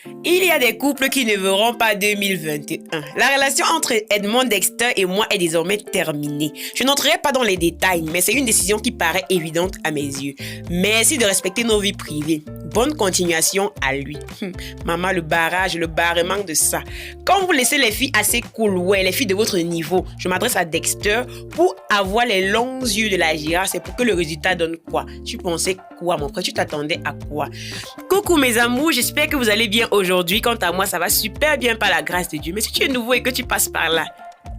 Il y a des couples qui ne verront pas 2021. La relation entre Edmond Dexter et moi est désormais terminée. Je n'entrerai pas dans les détails, mais c'est une décision qui paraît évidente à mes yeux. Merci de respecter nos vies privées. Bonne continuation à lui. Maman, le barrage, le barrement de ça. Quand vous laissez les filles assez cool, ouais, les filles de votre niveau, je m'adresse à Dexter, pour avoir les longs yeux de la girafe, c'est pour que le résultat donne quoi? Tu pensais quoi, mon frère? Tu t'attendais à quoi? Coucou mes amours, j'espère que vous allez bien aujourd'hui. Quant à moi, ça va super bien par la grâce de Dieu. Mais si tu es nouveau et que tu passes par là,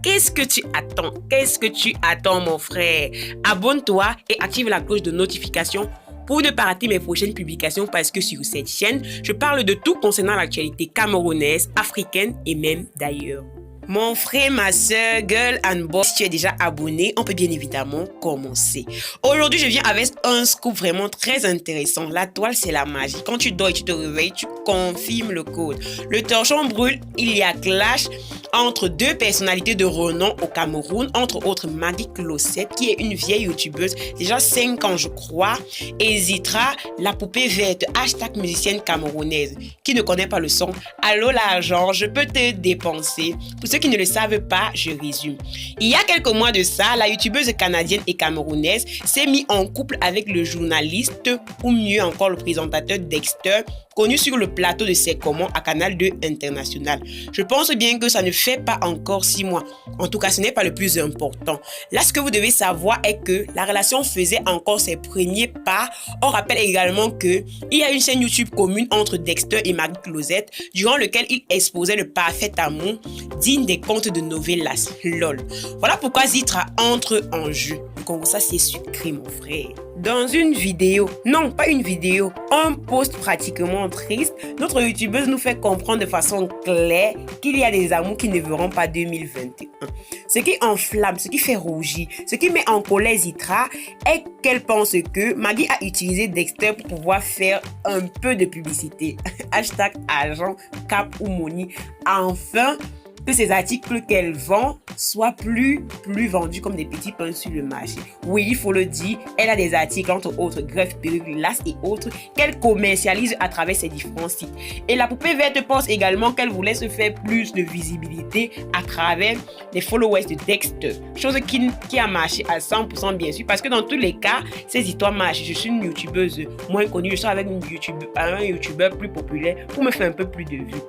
qu'est-ce que tu attends? Qu'est-ce que tu attends, mon frère? Abonne-toi et active la cloche de notification pour ne pas rater mes prochaines publications, parce que sur cette chaîne, je parle de tout concernant l'actualité camerounaise, africaine et même d'ailleurs. Mon frère, ma soeur, girl and boy, si tu es déjà abonné, on peut bien évidemment commencer. Aujourd'hui, je viens avec un scoop vraiment très intéressant. La toile, c'est la magie. Quand tu dors et tu te réveilles, tu confirmes le code. Le torchon brûle, il y a clash entre deux personnalités de renom au Cameroun, entre autres Maggie Closet, qui est une vieille youtubeuse, déjà 5 ans je crois, et Zitra, la poupée verte, hashtag musicienne camerounaise, qui ne connaît pas le son. Allô l'argent, je peux te dépenser. Pour ceux qui ne le savent pas, je résume. Il y a quelques mois de ça, la youtubeuse canadienne et camerounaise s'est mise en couple avec le journaliste, ou mieux encore le présentateur Dexter, connu sur le plateau de C'est comment à Canal 2 International. Je pense bien que ça ne fait pas encore 6 mois. En tout cas, ce n'est pas le plus important. Là, ce que vous devez savoir est que la relation faisait encore ses premiers pas. On rappelle également qu'il y a une chaîne YouTube commune entre Dexter et Maggie Closet, durant lequel il exposait le parfait amour digne des contes de novellas. LOL. Voilà pourquoi Zitra entre en jeu. Donc ça, c'est sucré, mon frère. Dans une vidéo, non, pas une vidéo, un post pratiquement triste, notre youtubeuse nous fait comprendre de façon claire qu'il y a des amours qui ne verront pas 2021. Ce qui enflamme, ce qui fait rougir, ce qui met en colère Zitra est qu'elle pense que Maggie a utilisé Dexter pour pouvoir faire un peu de publicité. Hashtag argent, cap ou money. Enfin, que ces articles qu'elle vend soient plus vendus comme des petits pains sur le marché. Oui, il faut le dire, elle a des articles entre autres greffes, perruques, laces et autres qu'elle commercialise à travers ses différents sites. Et la poupée verte pense également qu'elle voulait se faire plus de visibilité à travers les followers de Dexter. Chose qui a marché à 100% bien sûr, parce que dans tous les cas, ces histoires marchent. Je suis une youtubeuse moins connue, je suis avec un youtubeur plus populaire pour me faire un peu plus de vues.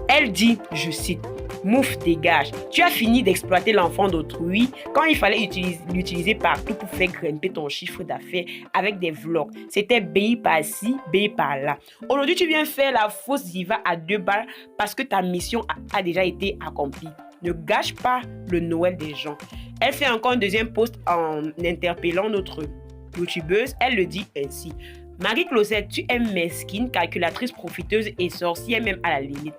Elle dit, je cite, « Mouf, dégage. Tu as fini d'exploiter l'enfant d'autrui quand il fallait l'utiliser partout pour faire grimper ton chiffre d'affaires avec des vlogs. C'était BI par-ci, BI par-là. Aujourd'hui, tu viens faire la fausse diva à 2 balles parce que ta mission a déjà été accomplie. Ne gâche pas le Noël des gens. » Elle fait encore un deuxième post en interpellant notre youtubeuse. Elle le dit ainsi. Maggie Closet, tu es mesquine, calculatrice, profiteuse et sorcière même à la limite.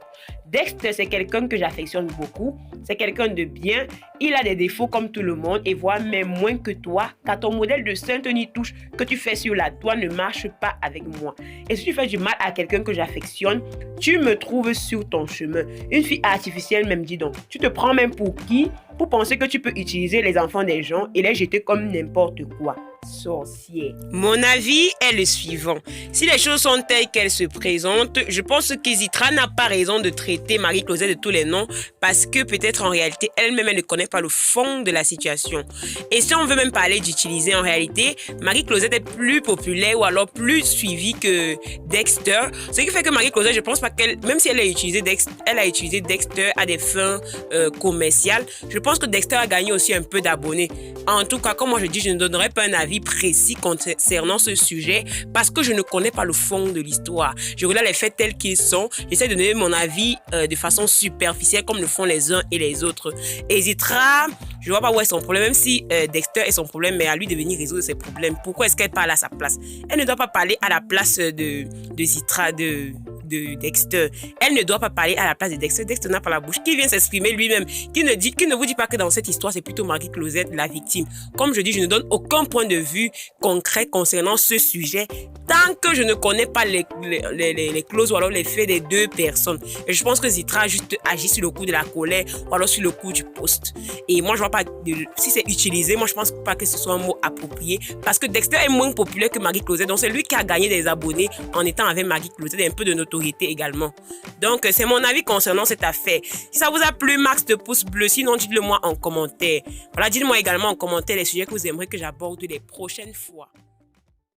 Dexter, c'est quelqu'un que j'affectionne beaucoup. C'est quelqu'un de bien. Il a des défauts comme tout le monde et voire même moins que toi, car ton modèle de Saint-Denis touche que tu fais sur la toile ne marche pas avec moi. Et si tu fais du mal à quelqu'un que j'affectionne, tu me trouves sur ton chemin. Une fille artificielle même, dis donc. Tu te prends même pour qui? Pour penser que tu peux utiliser les enfants des gens et les jeter comme n'importe quoi. Sorcière. Mon avis est le suivant. Si les choses sont telles qu'elles se présentent, je pense que Zitra n'a pas raison de traiter Maggie Closet de tous les noms, parce que peut-être en réalité, elle-même, elle ne connaît pas le fond de la situation. Et si on veut même parler d'utiliser en réalité, Maggie Closet est plus populaire ou alors plus suivie que Dexter. Ce qui fait que Maggie Closet, je pense pas qu'elle, même si elle a utilisé Dexter à des fins commerciales, je pense que Dexter a gagné aussi un peu d'abonnés. En tout cas, comme moi je dis, je ne donnerai pas un avis précis concernant ce sujet parce que je ne connais pas le fond de l'histoire. Je regarde les faits tels qu'ils sont. J'essaie de donner mon avis de façon superficielle comme le font les uns et les autres. Et Zitra, je ne vois pas où est son problème. Même si Dexter est son problème, mais à lui de venir résoudre ses problèmes. Pourquoi est-ce qu'elle parle à sa place? Elle ne doit pas parler à la place de Zitra, de Dexter. Elle ne doit pas parler à la place de Dexter. Dexter n'a pas la bouche. Qui vient s'exprimer lui-même? Qui ne vous dit pas que dans cette histoire, c'est plutôt Maggie Closet, la victime. Comme je dis, je ne donne aucun point de vue concret concernant ce sujet tant que je ne connais pas les clauses ou alors les faits des deux personnes. Et je pense que Zitra a juste agi sur le coup de la colère ou alors sur le coup du post. Et moi, je vois pas si c'est utilisé, moi je pense pas que ce soit un mot approprié parce que Dexter est moins populaire que Maggie Closet. Donc c'est lui qui a gagné des abonnés en étant avec Maggie Closet et un peu de notoriété notoriété également. Donc, c'est mon avis concernant cette affaire. Si ça vous a plu, max de pouces bleus. Sinon, dites-le moi en commentaire. Voilà, dites-moi également en commentaire les sujets que vous aimeriez que j'aborde les prochaines fois.